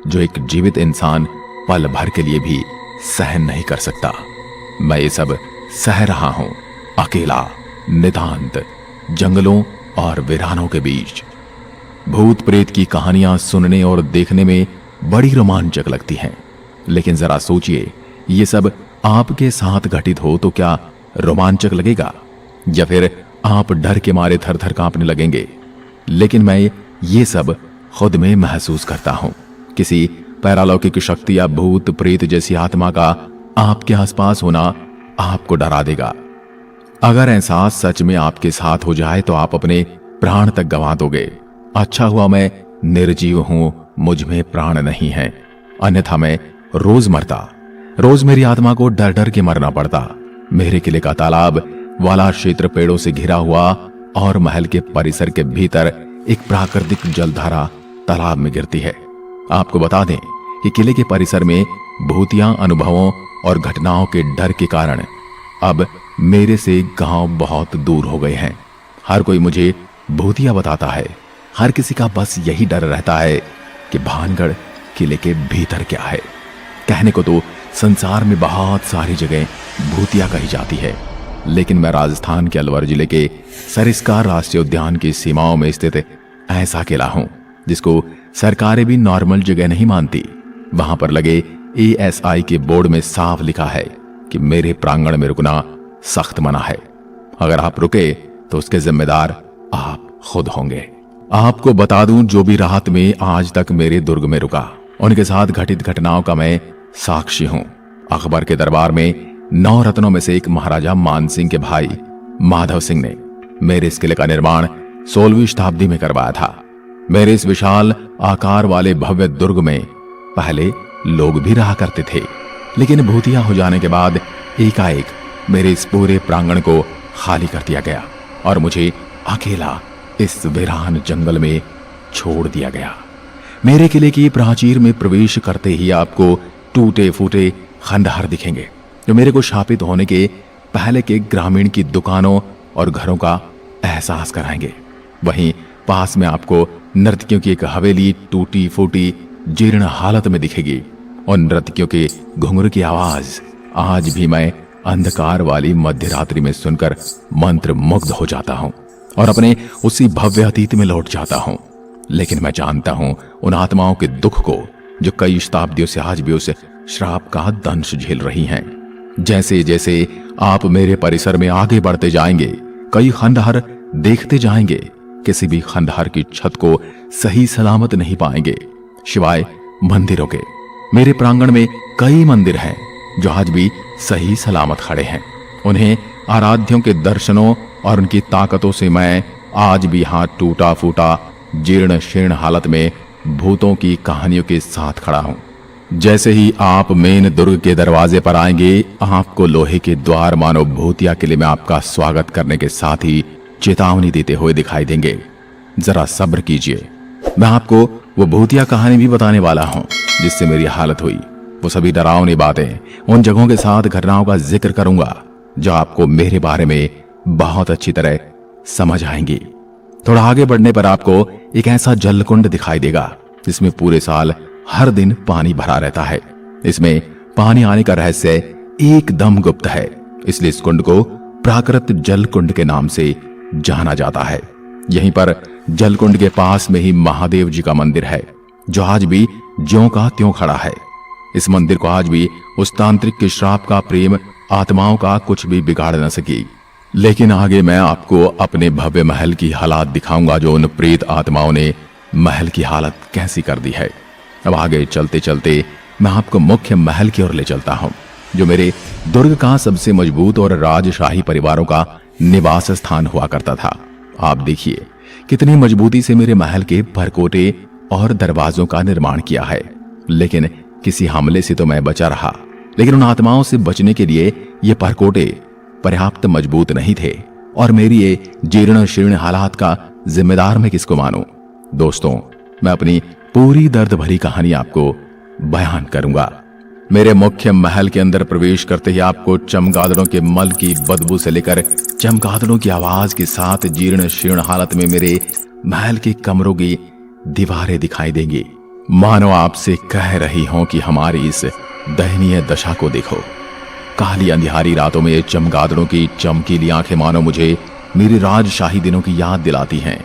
जो एक जीवित इंसान पल भर के लिए भी सहन नहीं कर सकता। मैं ये सब सह रहा हूं अकेला, नितांत जंगलों और वीरानों के बीच। भूत प्रेत की कहानियां सुनने और देखने में बड़ी रोमांचक लगती हैं, लेकिन जरा सोचिए, ये सब आपके साथ घटित हो तो क्या रोमांचक लगेगा, या फिर आप डर के मारे थर थर कांपने लगेंगे। लेकिन मैं ये सब खुद में महसूस करता हूं। किसी पैरालौकिक शक्ति या भूत प्रेत जैसी आत्मा का आपके आसपास होना आपको डरा देगा। अगर एहसास सच में आपके साथ हो जाए तो आप अपने प्राण तक गंवा दोगे। अच्छा हुआ मैं निर्जीव हूं, मुझ में प्राण नहीं है, अन्यथा मैं रोज मरता। रोज मेरी आत्मा को डर डर के मरना पड़ता। मेरे किले का तालाब वाला क्षेत्र पेड़ों से घिरा हुआ और महल के परिसर के भीतर एक प्राकृतिक जलधारा तालाब में गिरती है। आपको बता दें कि किले के परिसर में भूतिया अनुभवों और घटनाओं के डर के कारण अब मेरे से गांव बहुत दूर हो गए हैं। हर कोई मुझे भूतिया बताता है। हर किसी का बस यही डर रहता है कि भानगढ़ किले के भीतर क्या है। कहने को तो संसार में बहुत सारी जगह भूतिया कही जाती है, लेकिन मैं राजस्थान के अलवर जिले के सरिस्का राष्ट्रीय उद्यान की सीमाओं में स्थित ऐसा किला हूं जिसको सरकारें भी नॉर्मल जगह नहीं मानती। वहां पर लगे ASI के बोर्ड में साफ लिखा है कि मेरे प्रांगण में रुकना सख्त मना है। अगर आप रुके तो उसके जिम्मेदार आप खुद होंगे। आपको बता दूं, जो भी रात में आज तक मेरे दुर्ग में रुका, उनके साथ घटित घटनाओं का मैं साक्षी हूं। अकबर के दरबार में 9 रत्नों में से एक महाराजा मान सिंह के भाई माधव सिंह ने मेरे इस किले का निर्माण 16वीं शताब्दी में करवाया था। मेरे इस विशाल आकार वाले भव्य दुर्ग में पहले लोग भी रहा करते थे, लेकिन भूतिया हो जाने के बाद एकाएक मेरे इस पूरे प्रांगण को खाली कर दिया गया और मुझे अकेला इस वीरान जंगल में छोड़ दिया गया। मेरे किले की प्राचीर में प्रवेश करते ही आपको टूटे फूटे खंडहर दिखेंगे, जो मेरे को शापित होने के पहले के ग्रामीण की दुकानों और घरों का एहसास कराएंगे। वहीं पास में आपको नर्तकियों की एक हवेली टूटी फूटी जीर्ण हालत में दिखेगी, और नर्तकियों के घुंघरू की आवाज आज भी मैं अंधकार वाली मध्यरात्रि में सुनकर मंत्र मुग्ध हो जाता हूं और अपने उसी भव्य अतीत में लौट जाता हूं। लेकिन मैं जानता हूं उन आत्माओं के दुख को जो कई शताब्दियों से आज भी उस श्राप का दंश झेल रही हैं। जैसे जैसे आप मेरे परिसर में आगे बढ़ते जाएंगे, कई खंडहर देखते जाएंगे। किसी भी खंडहर की छत को सही सलामत नहीं पाएंगे सिवाय मंदिरों के। मेरे प्रांगण में कई मंदिर हैं जो आज भी सही सलामत खड़े हैं। उन्हें आराध्यों के दर्शनों और उनकी ताकतों से मैं आज भी यहाँ टूटा फूटा जीर्ण शीर्ण हालत में भूतों की कहानियों के साथ खड़ा हूँ। जैसे ही आप मेन दुर्ग के दरवाजे पर आएंगे, आपको लोहे के द्वार मानो भूतिया किले में आपका स्वागत करने के साथ ही चेतावनी देते हुए दिखाई देंगे। जरा सब्र कीजिए, मैं आपको वो भूतिया कहानी भी बताने वाला हूँ जिससे मेरी हालत हुई। वो सभी डरावनी बातें, उन जगहों के साथ घटनाओं का जिक्र करूंगा जो आपको मेरे बारे में बहुत अच्छी तरह समझ आएंगी। थोड़ा आगे बढ़ने पर आपको एक ऐसा जलकुंड दिखाई देगा जिसमें पूरे साल हर दिन पानी भरा रहता है। इसमें पानी आने का रहस्य एकदम गुप्त है, इसलिए इस कुंड को प्राकृत जल कुंड के नाम से जाना जाता है। यहीं पर जल कुंड के पास में ही महादेव जी का मंदिर है जो आज भी ज्यों का त्यों खड़ा है। इस मंदिर को आज भी उस तांत्रिक के श्राप का प्रेम आत्माओं का कुछ भी बिगाड़ न सकी। लेकिन आगे मैं आपको अपने भव्य महल की हालत दिखाऊंगा जो उन प्रेत आत्माओं ने महल की हालत कैसी कर दी है। अब आगे चलते चलते मैं आपको मुख्य महल की ओर ले चलता हूं जो मेरे दुर्ग का सबसे मजबूत और राजशाही परिवारों का निवास स्थान हुआ करता था। आप देखिए कितनी मजबूती से मेरे महल के परकोटे और दरवाजों का निर्माण किया है। लेकिन किसी हमले से तो मैं बचा रहा, लेकिन उन आत्माओं से बचने के लिए ये परकोटे पर्याप्त मजबूत नहीं थे और मेरी ये जीर्ण शीर्ण हालात का जिम्मेदार मैं किसको मानूं। दोस्तों, मैं अपनी पूरी दर्द भरी कहानी आपको बयान करूंगा। मेरे मुख्य महल के अंदर प्रवेश करते ही आपको चमगादड़ों के मल की बदबू से लेकर चमगादड़ों की आवाज के साथ जीर्ण शीर्ण हालत में मेरे महल के कमरों की दीवारें दिखाई देंगी। मानो आपसे कह रही हों कि हमारी इस दयनीय दशा को देखो। काली अंधियारी रातों में चमगादड़ों की चमकीली आंखें मानो मुझे मेरी राजशाही दिनों की याद दिलाती हैं।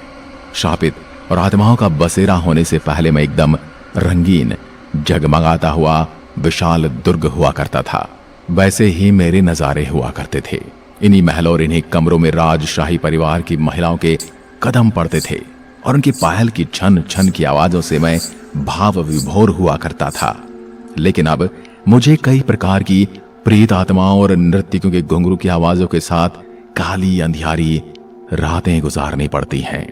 शापित और आत्माओं का बसेरा होने से पहले मैं एकदम रंगीन, जगमगाता हुआ विशाल दुर्ग हुआ करता था। वैसे ही मेरे नजारे हुआ करते थे। इन्हीं महलों और इन्हीं कमरों में राजशाही परिवार की महिलाओं के कदम पड़ते थे और उनकी पायल की छन छन की आवाजों से मैं भाव विभोर हुआ करता था। लेकिन अब मुझे कई प्रकार की प्रेत आत्माओं और नर्तकियों के घुंघरू की आवाजों के साथ काली अंधियारी रातें गुजारनी पड़ती हैं।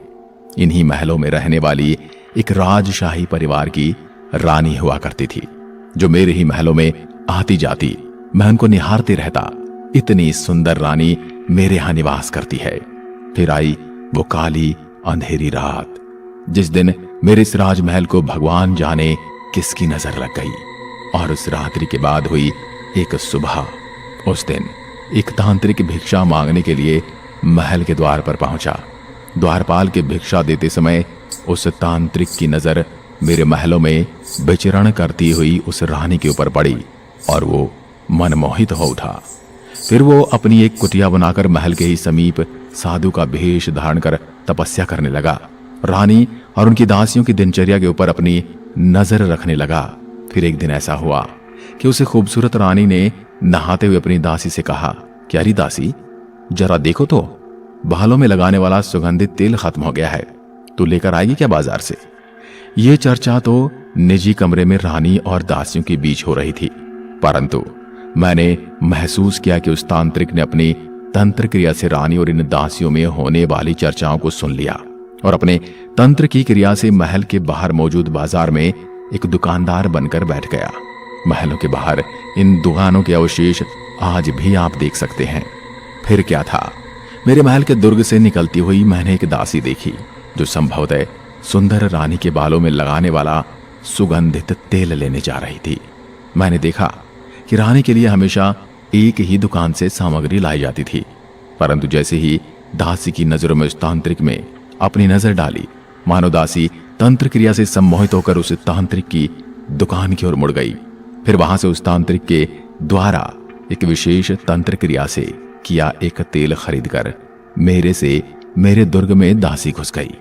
इन्हीं महलों में रहने वाली एक राजशाही परिवार की रानी हुआ करती थी, जो मेरे ही महलों में आती जाती। मैं उनको निहारते रहता। इतनी सुंदर रानी मेरे यहां निवास करती है। फिर आई वो काली अंधेरी रात, जिस दिन मेरे इस राजमहल को भगवान जाने किसकी नजर लग गई। और उस रात्रि के बाद हुई एक सुबह। उस दिन एक तांत्रिक भिक्षा मांगने के लिए महल के द्वार पर पहुंचा। द्वारपाल के भिक्षा देते समय उस तांत्रिक की नजर मेरे महलों में विचरण करती हुई उस रानी के ऊपर पड़ी और वो मनमोहित हो उठा। फिर वो अपनी एक कुटिया बनाकर महल के ही समीप साधु का भेष धारण कर तपस्या करने लगा। रानी और उनकी दासियों की दिनचर्या के ऊपर अपनी नजर रखने लगा। फिर एक दिन ऐसा हुआ कि उसे खूबसूरत रानी ने नहाते हुए अपनी दासी से कहा, क्यारी दासी, जरा देखो तो बालों में लगाने वाला सुगंधित तेल खत्म हो गया है, तू लेकर आएगी क्या बाजार से। ये चर्चा तो निजी कमरे में रानी और दासियों के बीच हो रही थी, परंतु मैंने महसूस किया कि उस तांत्रिक ने अपनी तंत्र क्रिया से रानी और इन दासियों में होने वाली चर्चाओं को सुन लिया और अपने तंत्र की क्रिया से महल के बाहर मौजूद बाजार में एक दुकानदार बनकर बैठ गया। महलों के बाहर इन दुकानों के अवशेष आज भी आप देख सकते हैं। फिर क्या था, मेरे महल के दुर्ग से निकलती हुई मैंने एक दासी देखी, जो संभवतः सुंदर रानी के बालों में लगाने वाला सुगंधित तेल लेने जा रही थी। मैंने देखा कि रानी के लिए हमेशा एक ही दुकान से सामग्री लाई जाती थी, परंतु जैसे ही दासी की नजरों में उस तांत्रिक में अपनी नजर डाली, मानो दासी तंत्र क्रिया से सम्मोहित होकर उस तांत्रिक की दुकान की ओर मुड़ गई। फिर वहां से उस तांत्रिक के द्वारा एक विशेष तंत्र क्रिया से किया एक तेल खरीदकर मेरे दुर्ग में दासी घुस गई।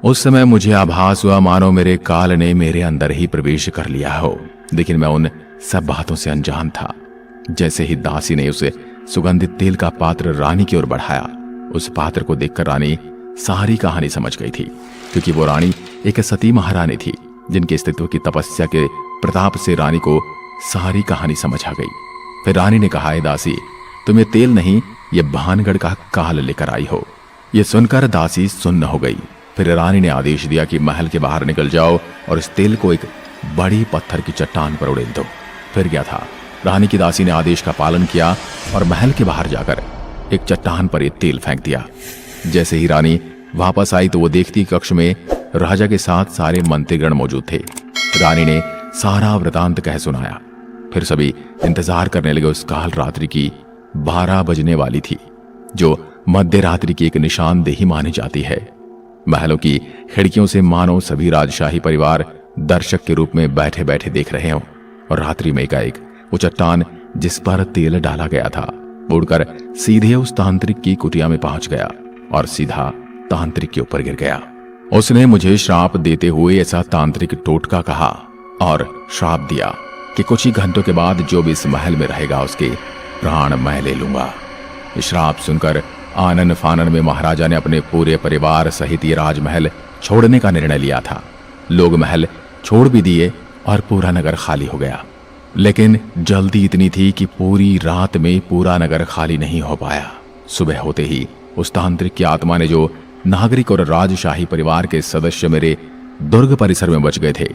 उस समय मुझे आभास हुआ मानो मेरे काल ने मेरे अंदर ही प्रवेश कर लिया हो, लेकिन मैं उन सब बातों से अनजान था। जैसे ही दासी ने उसे सुगंधित तेल का पात्र रानी की ओर बढ़ाया, उस पात्र को देखकर रानी सारी कहानी समझ गई थी, क्योंकि वो रानी एक सती महारानी थी, जिनके अस्तित्व की तपस्या के प्रताप से रानी को सारी कहानी समझ आ गई। फिर रानी ने कहा, दासी, तुम ये तेल नहीं, ये भानगढ़ का काल लेकर आई हो। ये सुनकर दासी सुन्न हो गई। फिर रानी ने आदेश दिया कि महल के बाहर निकल जाओ और इस तेल को एक बड़ी पत्थर की चट्टान पर उड़ेल दो। फिर क्या था, रानी की दासी ने आदेश का पालन किया और महल के बाहर जाकर एक चट्टान पर यह तेल फेंक दिया। जैसे ही रानी वापस आई तो वो देखती कक्ष में राजा के साथ सारे मंत्रीगण मौजूद थे। रानी ने सारा वृतांत कह सुनाया। फिर सभी इंतजार करने लगे उस काल रात्रि की 12 बजने वाली थी, जो मध्य रात्रि की एक निशानदेही मानी जाती है। महलों की खिड़कियों से मानो सभी राजशाही परिवार दर्शक के रूप में बैठे बैठे देख रहे हों, और रात्रि में एकाएक वो चट्टान जिस पर तेल डाला गया था उड़कर सीधे उस तांत्रिक की कुटिया में पहुंच गया और सीधा तांत्रिक के ऊपर गिर गया। उसने मुझे श्राप देते हुए ऐसा तांत्रिक टोटका कहा और श्राप दिया कि कुछ ही घंटों के बाद जो भी इस महल में रहेगा उसके प्राण मैं ले लूंगा। श्राप सुनकर आनन फानन में महाराजा ने अपने पूरे परिवार सहित ये राजमहल छोड़ने का निर्णय लिया था। लोग महल छोड़ भी दिए और पूरा नगर खाली हो गया। लेकिन जल्दी इतनी थी कि पूरी रात में पूरा नगर खाली नहीं हो पाया। सुबह होते ही उस तांत्रिक की आत्मा ने जो नागरिक और राजशाही परिवार के सदस्य मेरे दुर्ग परिसर में बच गए थे,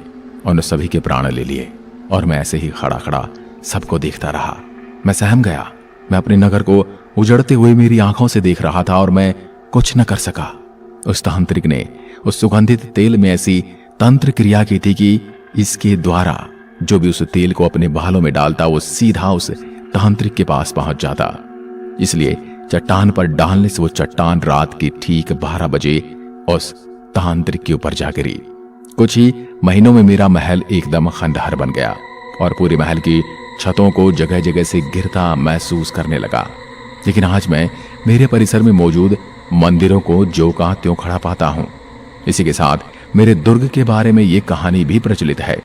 उन सभी के प्राण ले लिए और मैं ऐसे ही खड़ा खड़ा सबको देखता रहा। मैं सहम गया। मैं अपने नगर को उजड़ते हुए मेरी आंखों से देख रहा था और मैं कुछ न कर सका। उस तांत्रिक ने उस सुगंधित तेल में ऐसी तंत्र क्रिया की थी कि इसके द्वारा जो भी उस तेल को अपने बालों में डालता वो सीधा उस तांत्रिक के पास पहुंच जाता। इसलिए चट्टान पर डालने से वो चट्टान रात की ठीक 12 बजे उस तांत्रिक के ऊपर जा गिरी। कुछ ही महीनों में मेरा महल एकदम खंडहर बन गया और पूरे महल की छतों को जगह जगह से गिरता महसूस करने लगा। लेकिन आज मैं मेरे परिसर में मौजूद मंदिरों को ज्यों का त्यों खड़ा पाता हूं। इसी के साथ मेरे दुर्ग के बारे में ये कहानी भी प्रचलित है।